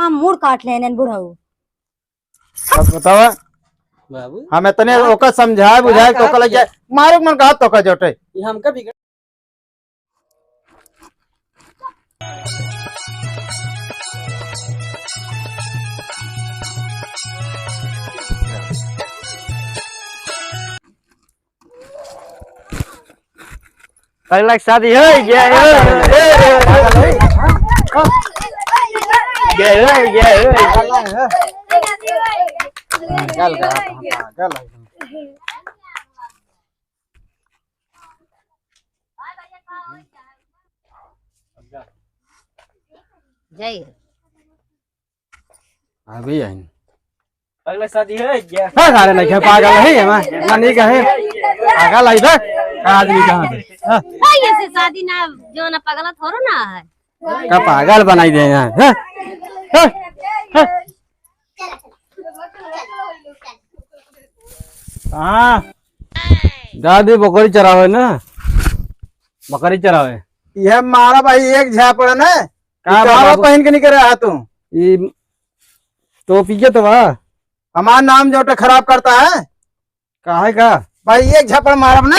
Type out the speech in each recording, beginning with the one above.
हम मुड़ काट लेने बुढ़ऊ। अब बतावा बाबू हम इतने ओका समझाए बुझाए तो ओका लगे मारे मन कहा तो का जोटे ये हमका बिगड़ अगला शादी है ये चल चल जय अभी आई अगला शादी है क्या हां सारे नहीं है पागल है मैं नहीं कहे पागल आई बे आदमी कहां ये से शादी ना जो ना पगला थोरो ना है। का पागल बनाई दे यहां हां दादी बकरी चरावे ना बकरी चरावे यह मारा भाई एक झापड़ ना का मारा पहन के नहीं करे आ तू ये टोपी के तो वाह हमारा नाम जो खराब करता है काहे का भाई एक झापड़ मारब ना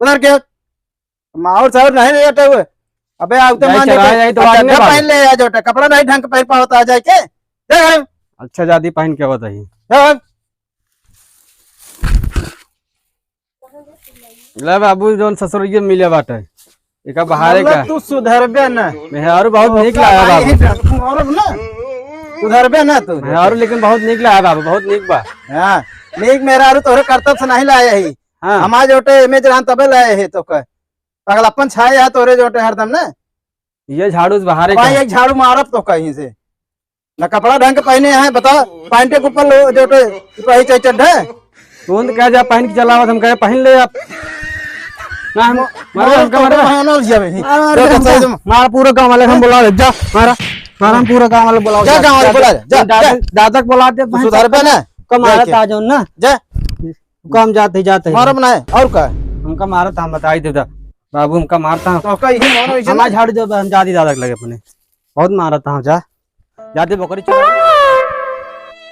उधर के माहौल साहब नहीं लेटे हुए अबे आउते मान जाए तो पहन ले आ जोटे कपड़ा नहीं ढंग पहन पाता आ जाए के अच्छा जादी पहन के बताइए ले बाबू जोन ससुरिये मिले बाटे एका बहारे का तू सुधरबे ना मेहरारू बहुत निक लाया बाबू सुधरबे ना तू मेहरारू लेकिन बहुत निक लाया बाबू बहुत निक बा हां निक मेहरारू तोरे कर्तव्य से नहीं लाया ही हां हमार जोटे इमेज रान तबे लाए है तो का पगलापन छाए है तोरे जोटे हरदम ना ये झाड़ू बहारे का एक झाड़ू मारब तो कहीं से ना कपड़ा ढंग पहने हैं बता पैंटे के ऊपर जोटे वही चढ़ है तू कह जा पहन के चलावत हम कहे पहन ले आप ना हम मारा पूरा गांव वाले हम बुला ले जा मारा मारा हम पूरा गांव वाले बुलाओ जा गांव वाले बुला जा दादा को बुला दे सुधार पे ना कमारा ता जो ना जा काम जाते जाते मारा बनाए और का हमका मारा था हम बताई दे बाबू हमका मारता तो कहीं मारो हमारा झाड़ दे हम जादी दादा के लगे अपने बहुत मारा था जा जाते बकरी चरा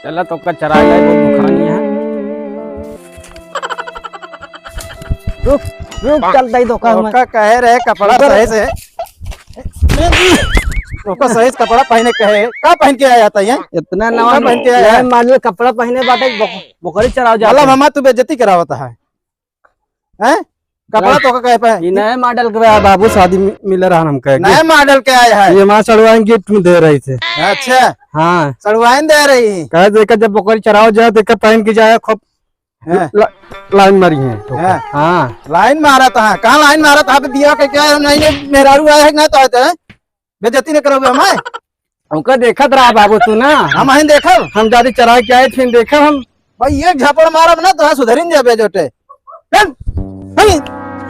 चला तो का चरा गया बहुत दुखानी है रुक रुक चलता ही धोखा का कहे रहे कपड़ा सही से तो सही कपड़ा पहने कहे का पहन के आया था ये इतना नवा पहन के आया मान लो कपड़ा पहने बाटे बकरी चराओ जा मतलब मामा तू बेइज्जती करावता है हैं कपड़ा तो कहे पे ये नए मॉडल के बाबू शादी मिल रहा हम कहे नए मॉडल के आया है ये मां चढ़वाएं गिफ्ट में दे रही थे अच्छा हां चढ़वाएं दे रही कहे देखा जब बकरी चराओ जाए देखा पहन के जाए खूब लाइन मारी है हाँ लाइन मारा था कहाँ लाइन मारा था दिया के क्या नहीं मेहरारू आया है ना तो बेइज्जती नहीं करोगे हमें हमका देखत रहा बाबू तू ना हम ही देखा हम जादी चरा के आए थे देखा हम भाई एक झापड़ मारब ना तो सुधरिन जाबे जोटे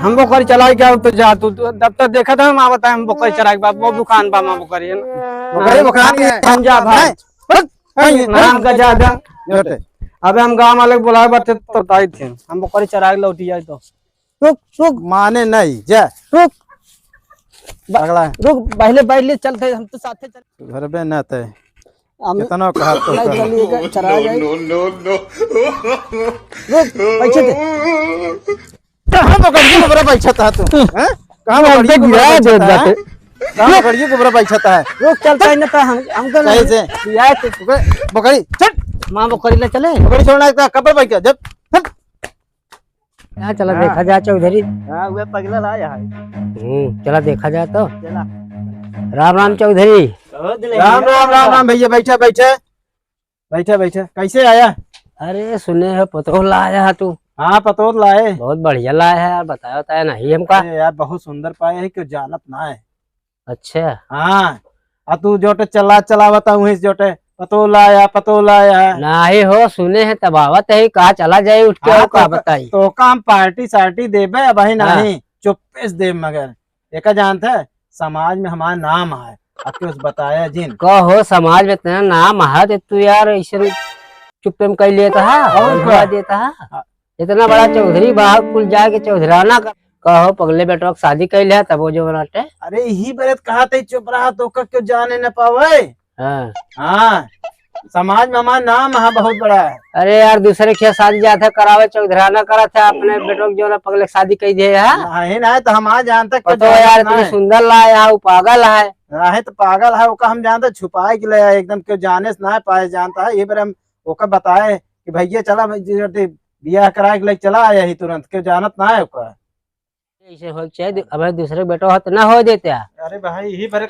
हम बकरी चला के तो जा तू दफ्तर देखा था हम आवता हम बकरी चरा के बाबू दुकान बा मां बकरी बकरी हम जा भाई नाम का ज्यादा जोटे अबे हम गांव वाले बुलाए बाटे तो ताई थे हम बकरी चरा के लौटी जाए तो रुक रुक माने नहीं जा रुक अगला रुक पहले चलते हम तो साथे चल घर पे ना थे कितना कहा तो चलिए चरा जाए नो रुक पैसे दे कहां बकरी को बड़ा पैसा था तू हैं कहां बकरी को गिरा दे जाते कहां बकरी को बड़ा पैसा था रुक चलता है ना तो हमको सही से दिया बकरी चल मां बकरी ले चले बकरी छोड़ना था कपड़ भाई जब यहाँ चला देखा जाए चौधरी हां वे पगला लाया है चला देखा जाए तो चला राम राम चौधरी राम राम राम राम भैया बैठा बैठे बैठे बैठे कैसे आया अरे सुने है पतोल लाया है तू हाँ पतोल लाए बहुत बढ़िया लाया है यार बताया होता है नहीं हमका यार बहुत सुंदर पाए है क्यों जानत ना है अच्छा हाँ आ तू जोटे चलावता हूँ जोटे पतोल आया नहीं हो सुने हैं तबावत है कहा चला जाए उठ के हाँ, का बताई तो काम पार्टी सार्टी देबे भाई नहीं चुप्पे से देब मगर एक जानते है समाज में हमारा नाम है आपके उस बताया जिन कहो समाज में इतना नाम है तो तू यार ऐसे चुप्पे में कह लेता है और देता है इतना बड़ा चौधरी बाहर कुल जाके चौधराना कहो पगले बेटवा के शादी कैले है तब वो जो बनाते। अरे यही बरत कहा थे चुप रहा तो का क्यों जाने न पावे। हाँ हाँ समाज में हमारा नाम है बहुत बड़ा है। अरे यार दूसरे के शादी जाते करावे चौधराना करा था अपने बेटो के जो ना पगले शादी कही दे है। नहीं ना तो हम आज जानते तो यार इतनी सुंदर लाया वो पागल है। है तो पागल है ओका हम जानते छुपाए के लिए एकदम क्यों जाने से ना पाए जानता है ये बार हम ओका बताए कि भैया चला बियाह कराए के लिए चला आया ही तुरंत क्यों जानत ना है ओका। ऐसे हो चाहिए अब दूसरे बेटो हाथ ना हो देते। अरे भाई यही बार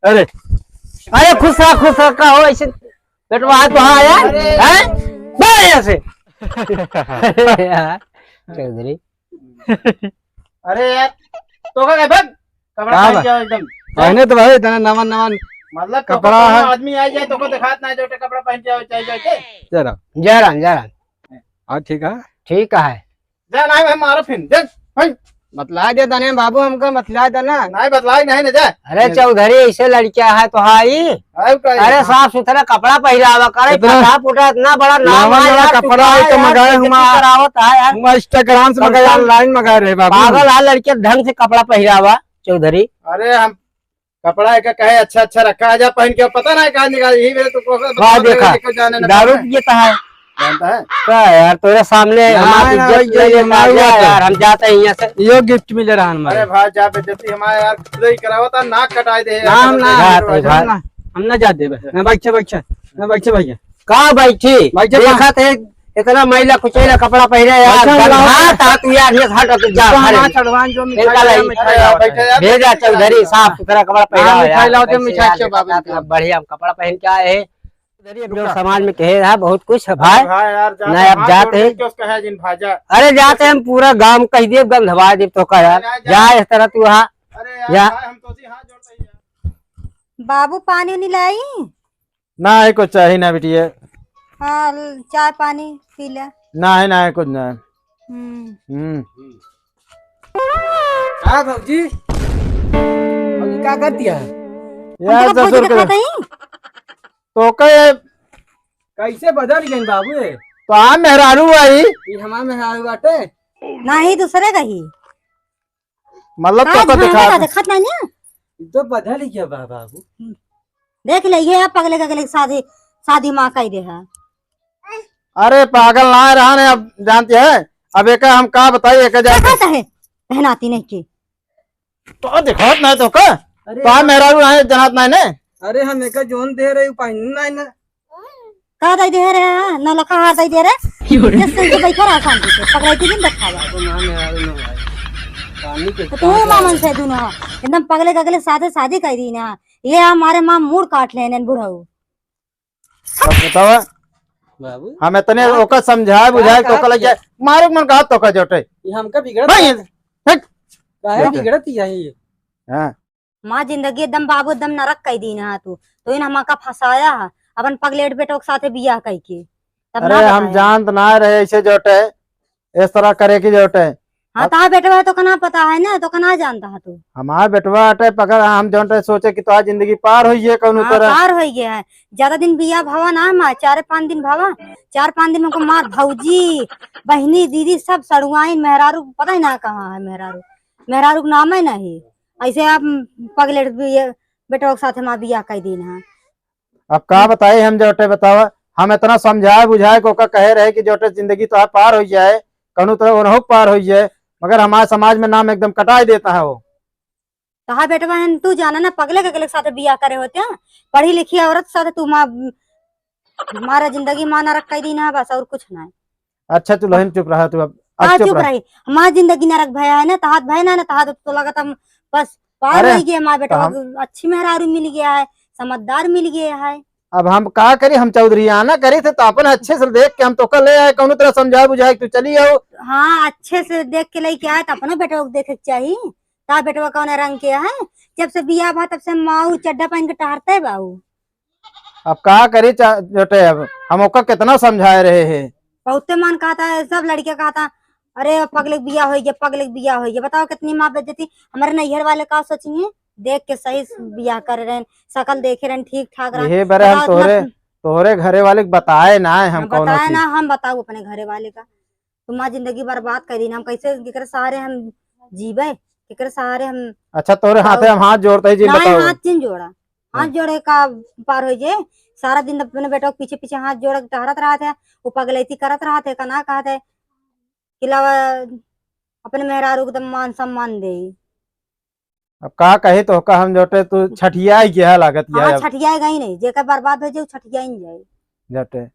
अरे अरे खुश रहा कहो ऐसे बेटवा हाथ वहाँ आया हैं ऐसे चौधरी। अरे यार तो क्या भाग कपड़ा हाँ पहन जाओ एकदम। पहने तो भाई इतना नमन नमन मतलब कपड़ा कपड़ा है। आदमी आ जाए तो को दिखात ना जो कपड़ा पहन जाओ चाहिए जरा जरा हाँ ठीक है ठीक है। जा ना भाई मारो फिर जा भाई बतला दे तने बाबू हमको बतला देना। नहीं बदलाई नहीं ना जा। अरे चौधरी ऐसे लड़कियां है तो हाई। अरे साफ सुथरा कपड़ा पहरावा करे फटा फुटा इतना बड़ा नाम नाम है वाला यार, कपड़ा है तो मंगाए करावत है यार। हम इंस्टाग्राम से मंगाए ऑनलाइन मंगाए रहे बाबू। पागल है लड़के ढंग से कपड़ा पहरावा चौधरी। अरे हम कपड़ा एक कहे अच्छा अच्छा रखा है जा पहन के पता ना कहा निकाल यही मेरे तो देखा जाने दारू पीता है जानता है क्या यार तेरे सामने हमारी ना, इज्जत ये ले हमारी लेना बात है। यार हम जाते हैं यहाँ से। यो गिफ्ट मिल रहा है अरे हमारे। भाई जा बेइज्जती हमारे यार खुद ही करावता नाक कटाई दे ना हम ना बात है भाई। हम ना जाते मैं बच्चे भैया कहाँ बैठी भाई जब देखा थे इतना महिला कुचैला कपड़ा पहने यार अच्छा, गंधा था तू यार ये हट हट जा घरे। चढ़वान जो इनका लगी। भेजा चौधरी साफ सुथरा कपड़ा पहना हाँ, है मिठाई यार। लाओ तो कैसे मिठाई यार के बाबू देखा था, बढ़िया कपड़ा पहन के आए हैं। जो समाज में कहे है बहुत कुछ है भाई। यार नहीं, अब जाते हैं। उसका है जिन भाजा। अरे जाते हैं हम पूरा गांव कह दिए गंधवा दीप तो का यार जा इस तरह तू वहाँ अरे या- भाई हम तो हाथ जोड़ते ही यार। बाबू पानी नहीं लाई। ना है कुछ चाहिए ना बेटी हाँ चाय पानी पी ले। ना है कुछ ना हम्म। हाँ भाजी अभी क्या करती है यार हमको ससुर भौजी के दिखाता ही। तो कहे कैसे बदल गई बाबू ये तो आ मेहरारू आई हमारे में आए बाटे नहीं दूसरे का ही। मतलब तो दिखा देखत नहीं ना। तो बदल गया बाबू। देख ले ये पगले का शादी शादी माँ कही दे है। अरे पागल ना रहा ने अब जानती है अब एक हम का बताइए एक जा कहता है पहनाती नहीं की। तो दिखात ना तो का अरे तो आ मेहरारू है जनात ना ने अरे हम एक जोन दे रहे पहनना है ना कहा दे दे रहे हैं न लखा हार दे दे रहे जैसे से बैठा रहा शांति से पगलाई की दिन रखा हुआ। तो मां में आवे ना भाई पानी के तो तू मामन से दोनों एकदम पगले कगले साथे शादी कर दी ना। ये हमारे माँ मूड काट ले ने बुढ़ऊ। अब बताओ बाबू हम इतने ओका समझाए बुझाए तो कल जाए मारे मन का तो का जोटे ये हमका बिगड़त भाई काहे बिगड़त ही है ये हां माँ जिंदगी एकदम बाबू एकदम नरक कह दी ना तू तो इन हमारा फंसाया है अपन पगलेट बेटो के साथे बियाह कह के तब ना अरे हम बताया। जानत ना रहे ऐसे जोटे इस तरह करे की जोटे हाँ तो बेटवा है तो कना पता है ना तो कना जानता है तू। हमार बेटवा अटे पकड़ हम जोटे सोचे कि तो जिंदगी पार हुई है कौन हाँ, तरह पार हो गया है। ज्यादा दिन बिया भावा ना माँ 4-5 दिन भावा 4-5 दिन में को मार भौजी बहनी दीदी सब सड़ुआइन मेहरारू पता ही ना कहाँ है मेहरारू मेहरारू का नाम है नहीं। ऐसे आप पगले बेटवा के साथ माँ बिया कह दी ना। अब का बताए हम जोटे बतावा हम इतना समझाए बुझाए को कहे रहे कि जोटे जिंदगी तो पार हो जाए कौन तरह उन्हों पार हो जाए मगर हमारे समाज में नाम एकदम कटाई देता है वो। कहा बेटवा है तू जाना ना पगले के साथ बिया करे होते हैं पढ़ी लिखी औरत के साथ तू माँ हमारा जिंदगी माँ नरक कह दी ना बस और कुछ ना है। अच्छा तू लहन चुप रहा तू अब चुप रही हमारी जिंदगी नरक भया है ना तहात भय ना तहात तो लगा था बस पार अरे, हो गया माँ बेटा तो अच्छी मेहरारू मिल गया है समझदार मिल गया है। अब हम का करी हम चौधरी आना करी थे तो अपन अच्छे से देख के हम तो कल ले आए कौन तरह समझाए बुझाए तू चली आओ। हाँ अच्छे से देख के लेके आए तो अपने बेटवा को देखे के चाहिए ता बेटवा कौन रंग के है जब से बिया भा तब से माऊ चड्डा पहन के टहरते है बाबू। अब का करी जोटे अब हम ओका कितना समझाए रहे हैं। बहुते मन कहता है सब लड़के कहता अरे पगले बिया हो गया पगले बिया हो गया बताओ कितनी माँ बेइज्जती हमारे नैहर वाले का सोचेंगे देख के सही बिया कर रहे हैं शकल देखे रहे ठीक ठाक ये बारे हम तोहरे घरे वाले के बताए ना है हम कौन बताया ना हम बताओ अपने घरे वाले का तुम माँ जिंदगी बर्बाद कर दी ना, हम कैसे केकर सहारे हम जीवे, केकर सहारे हम। अच्छा तोरे हाथे हम हाथ जोड़ते ही जी ना बताओ। हाथ चिन जोड़ा, हाथ जोड़े का पार हो जे। सारा दिन अपने बेटा के पीछे पीछे हाथ जोड़ के टहरत रहा थे, वो पगलैती करत रहा थे, कना कहा थे किलावा अपने मेहरारू एकदम मान सम्मान दे। अब का कहे तो का हम जोटे तू छठिया ही क्या लागत हाँ है अब छठिया गई नहीं, जेकर बर्बाद हो जाए छठिया ही जाए। जोटे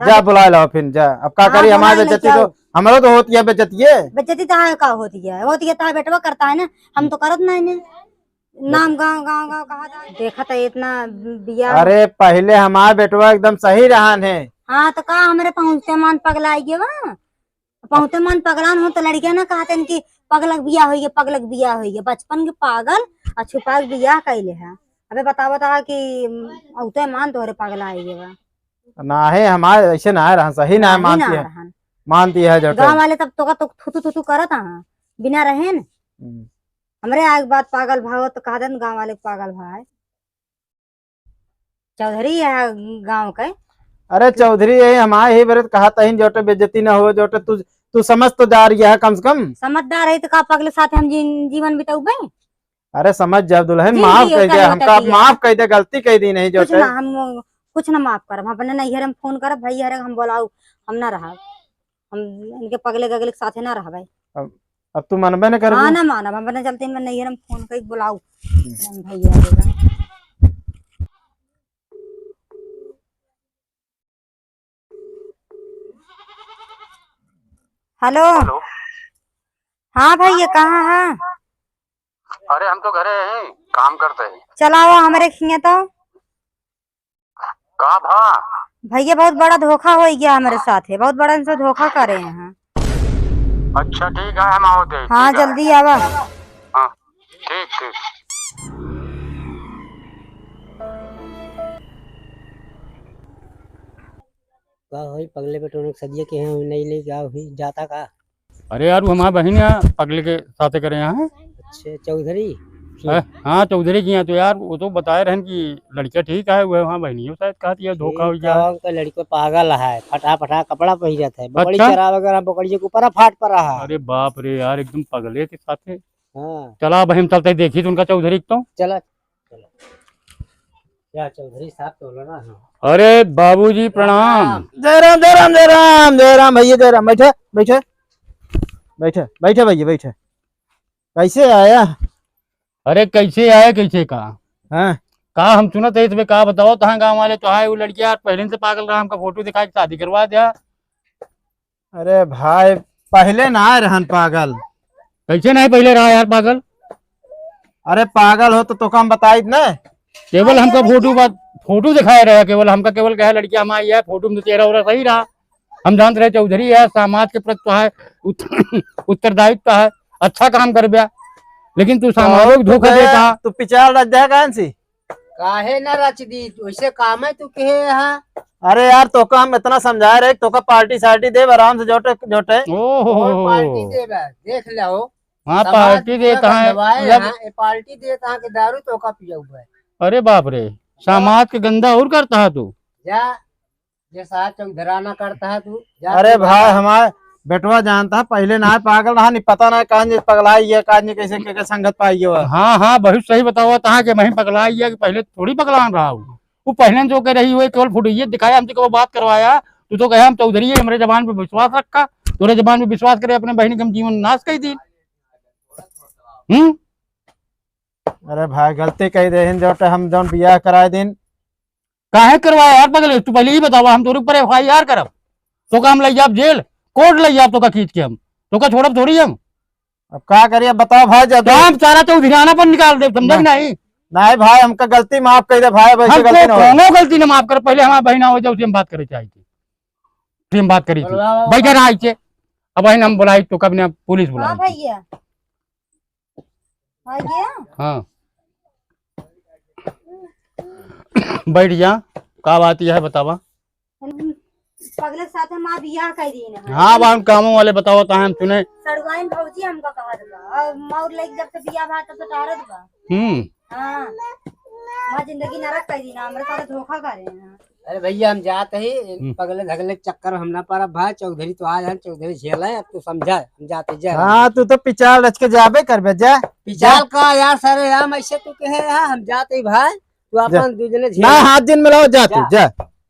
जा बुला लो फिर जा। अब का हाँ, करी हमारे बुला ले, बेइज्जती जाओ। तो हमरो तो होती है बेइज्जती है। बेइज्जती तो है का होती है तो बेटवा करता है ना, हम तो करत नहीं ने। नाम गाँव गाँव गाँव कहा था, देखा था इतना बिया। अरे पहले हमारे बेटवा एकदम सही रहन है। हाँ तो का हमारे पहुँचते मान पगलाई गे वहाँ, पहुँचते मन पगलान हो तो लड़कियां ना कहते हैं कि पगलक बिया हुई है, पगलक बिया हुई है। बचपन के पागल और छुपा के बिया कैले है। अबे बता बता कि औते मान तोहरे पगला आई है ना है हमारे ऐसे ना है रहन, सही ना है, मानती है, मानती है जोटे। गाँव वाले तब तो थुतु थुतु करत हाँ बिना रहे न। हमरे आग बात पागल भाव तो कहा गाँव वाले पागल भाई चौधरी है गाँव के। अरे चौधरी है हमारे ही बरत कहा तही जोटे बेइज्जती ना हो जोटे। तू समझ तो जा रही है कम से कम। समझदार है तो का पगले साथ हम जीवन बिताऊबे। अरे समझ जा दुल्हन, जी, माफ जी, कर दे कल हमका, होता माफ कर दे, गलती कर दी नहीं कुछ जोटे। ना हम कुछ ना माफ करब, अपने नैहर हम फोन करब भैया हम बोलाऊ, हम ना रहा, हम इनके पगले गगले के साथे ना रहा। अब तू मनबे न कर। हाँ ना मानब, हम अपने चलते मैं नैहर हम फोन कर बुलाऊ भैया। हेलो हाँ भैया कहाँ है? अरे हम तो घरे हैं, काम करते हैं। चलाओ हमारे खिए तो। कहा भा? भैया बहुत बड़ा धोखा हो गया हमारे साथ है, बहुत बड़ा इनसे धोखा करे हैं। अच्छा ठीक है, हम आओ दे। हाँ जल्दी आवा। हाँ ठीक ठीक। का होई पगले बेटों सदिया के हैं नहीं ले क्या हुई जाता का। अरे यार वो हमारे बहन यहाँ पगले के साथ करे यहाँ है। अच्छा चौधरी हाँ चौधरी की यहाँ तो यार वो तो बताए रहन कि लड़कियाँ ठीक है, वह वहाँ बहनियों शायद कहती है धोखा हो गया। का लड़को पागल है, फटा फटा कपड़ा पहिरत है, बकरी अच्छा? चरा वगैरह बकरी के ऊपर फाट पर रहा। अरे बाप रे यार एकदम पगले के साथ है। हाँ चला बहन चलते देखी तो उनका चौधरी तो। चला क्या चौधरी साहब तो बोलो ना। हाँ अरे बाबूजी प्रणाम। जय राम जय राम जय राम जय राम भैया जय राम। बैठे बैठे बैठे बैठे भैया बैठे। कैसे आया? अरे कैसे आए कैसे कहा हाँ कहा हम सुना थे इसमें कहा बताओ तहाँ गाँव वाले तो है वो लड़की यार पहले से पागल रहा, हमका फोटो दिखा के शादी करवा दिया। अरे भाई पहले ना आए रहन पागल। कैसे नहीं पहले रहा यार पागल? अरे पागल हो तो काम बताई ना। केवल हमका फोटो दिखाया रहा, केवल हमका केवल कहा लड़की हमारी है, फोटो में तो चेहरा उरा सही रहा। हम जानते रहे चौधरी है, समाज के प्रति तो है उत्तरदायित्व है, अच्छा काम कर गया, लेकिन तू सामाजिक धोखा देता। तू पिछाड़ रख जाए कौन सी? काहे ना रच दी वैसे काम है तू कहे यहाँ। अरे यार तो हम इतना समझा रहे तो पार्टी सार्टी दे आराम से जोटे जोटे। ओहो पार्टी दे देख लो। हाँ पार्टी देता है पार्टी देता है कि दारू तो का पिया हुआ है। अरे बाप रे समाज के गंदा और करता है तू। जा जैसा चौधराना करता है तू। अरे भाई हमारे बेटवा जानता है पहले ना है पागल रहा, नहीं पता ना कान पगलाई है, कान कैसे के संगत पाई है। हाँ हाँ बहुत सही बताओ तहा के मैं पगला है कि पहले थोड़ी पगलान रहा हूँ। वो पहले जो कह रही हुई केवल फुटइये दिखाया, हमसे को बात करवाया, तू तो कहे हम चौधरी है, हमारे जबान पे विश्वास रखा, तोरे जबान पे विश्वास करे अपने बहनी का जीवन नाश कर दी। अरे भाई गलती कही दे जोटे हम जौन बियाह कराए दिन। काहे करवाया यार पगले? तू पहले ही बतावा, हम तोरे ऊपर FIR करब तो का हम ले जाब जेल, कोर्ट ले जाब तो का खींच के हम तो का छोड़ब थोड़ी हम। अब क्या करिए बताओ भाई। जब हम सारा चौधराना पर निकाल दे, समझ नहीं? नहीं भाई हमका गलती माफ कर दे भाई, वैसे गलती ना हो। गलती न माफ कर, पहले हमारा बहना हो जाए उसे हम बात करे चाहिए, हम बात करी थी बैठे रहा आइए। अब बहन हम बुलाई तो कब ने पुलिस बुलाई। भैया हाँ बैठ जा, का बात यह है बतावा। पगले साथ माँ बियाह कर दी ना। हाँ हम कामों वाले बताओ तो हम सुने। सड़वाइन भौजी हमका कहा था और मौर लेके जब से बियाह भा तब से टहरत बा। हाँ माँ जिंदगी नरक कर दी ना, हमारे साथ धोखा करे हैं। अरे भैया हम जाते ही पगले धगले के चक्कर में हम ना पारा भाई चौधरी तो आज हम चौधरी झेल है अब तू समझा हम जाते जा हाँ तू तो पिचाल रच के जाबे कर बे जा पिछाल का यार सरे यार ऐसे तू कहे यार हम जाते ही भाई तू अपन दूजने झेल ना हाथ दिन मिलाओ जा तू जा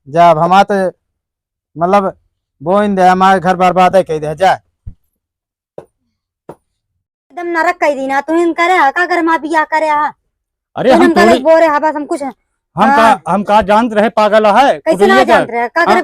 जा अब हमारा तो मतलब बोइन दे हमारे घर बर्बाद है कह दे जा एकदम नरक कह दी ना तू इन करे हा का कर माँ बिया करे हा अरे हम करे थोड़ी बोरे हा बस हम कुछ हम कहा जानते रहे पागल है कैसे ना जानते रहे का करे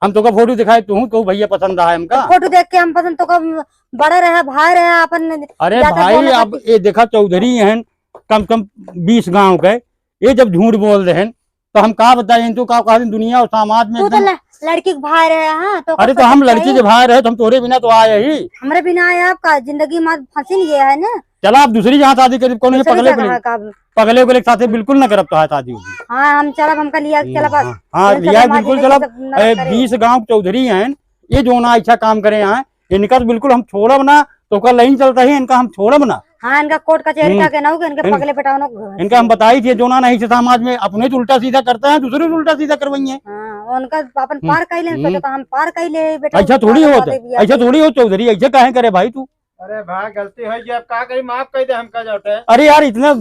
हम तो का फोटो दिखाए तू भैया पसंद आया हमका फोटो देख के हम पसंद तो कब बड़े रहे भाई रहे अपन अरे ज्यादा भाई बोले अब ये देखा चौधरी हैं कम कम 20 गांव के ये जब झूठ बोल रहे हैं तो हम कहा बताए तो का कहा दुनिया और समाज में तू तो लड़की के भाई रहे हाँ तो अरे तो हम लड़की के भाई रहे तो हम तोरे बिना तो आए ही हमरे बिना आया आपका जिंदगी में फंसी नहीं गया है ना चला आप दूसरी जहाँ शादी करीब कौन दूसरी पगले जगह का पगले को साथ बिल्कुल न करब तो है शादी होगी हाँ हम चलब हमका लिया चला बस हाँ फिर लिया समाज बिल्कुल जिंदगी चलब सब नरक करे। 20 गांव चौधरी हैं ये जो ना अच्छा काम करे यहाँ इनका तो बिल्कुल हम छोड़ब ना तो का लाइन चलता है इनका हम छोड़ब ना हाँ इनका कोर्ट कचहरी का कहना होगा इनके पगले पटावनो इनका हम बताई थी जो ना नहीं से समाज में अपने तो उल्टा सीधा करते हैं दूसरे तो उल्टा सीधा करवाइए हाँ उनका अपन पार कर ले सोचो तो हम पार कर ले बेटा ऐसा थोड़ी होता ऐसा थोड़ी हो चौधरी ऐसे काहे करे भाई तू अरे भाई गलती हो गई अब का करी माफ कर दे हमका जोटे अरे यार इतना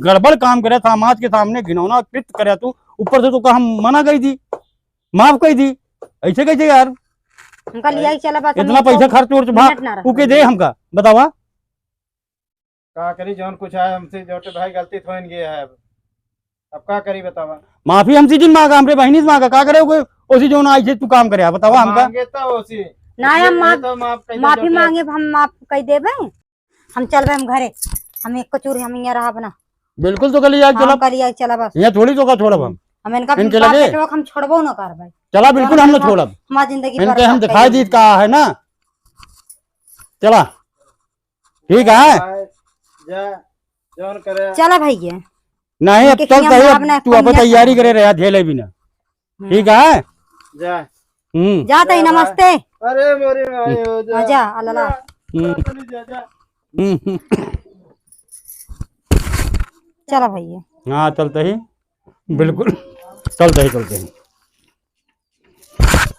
गड़बड़ काम करे समाज के सामने घिनौना कृत्य करे तू ऊपर से तो का हम मना कर दी माफ कर दी ऐसे कैसे यार हमका लिया ही चला बस इतना पैसा खर्च उर्च भाग के दे हमका बतावा का करी जौन कुछ है हमसे जोटे भाई गलती थोन गया है अब का करी बतावा माफी हमसे जिन मांगा हमरे बहनी से मांगा का करे उसी जो ना आई तू काम करे बतावा हमका मांगे तो उसी ना हम तो माफी मांगे हम माफ कर देबे हम चलबे हम घरे हम एक कचूरी हम यहाँ रहा बना बिल्कुल तो कल चला हम लिया चला बस यहाँ थोड़ी तो का छोड़ब हम इनका इनके बाप लगे? बेटवा हम छोड़बो ना कर भाई चला बिल्कुल हम न छोड़ब हमारी जिंदगी इनके बर्बाद हम कर दिखाई दी। दी कहा है ना चला ठीक है जा जौन करे चला भैया नहीं अब इनके चल खियाम सही अपना अब तू अब कन्या तैयारी करे रहा झेले बिना ठीक है जा जाते ही नमस्ते अरे मोरी भाई हो जा जा अल्लाह जा जा चला भैया हाँ चलते ही बिल्कुल चलते ही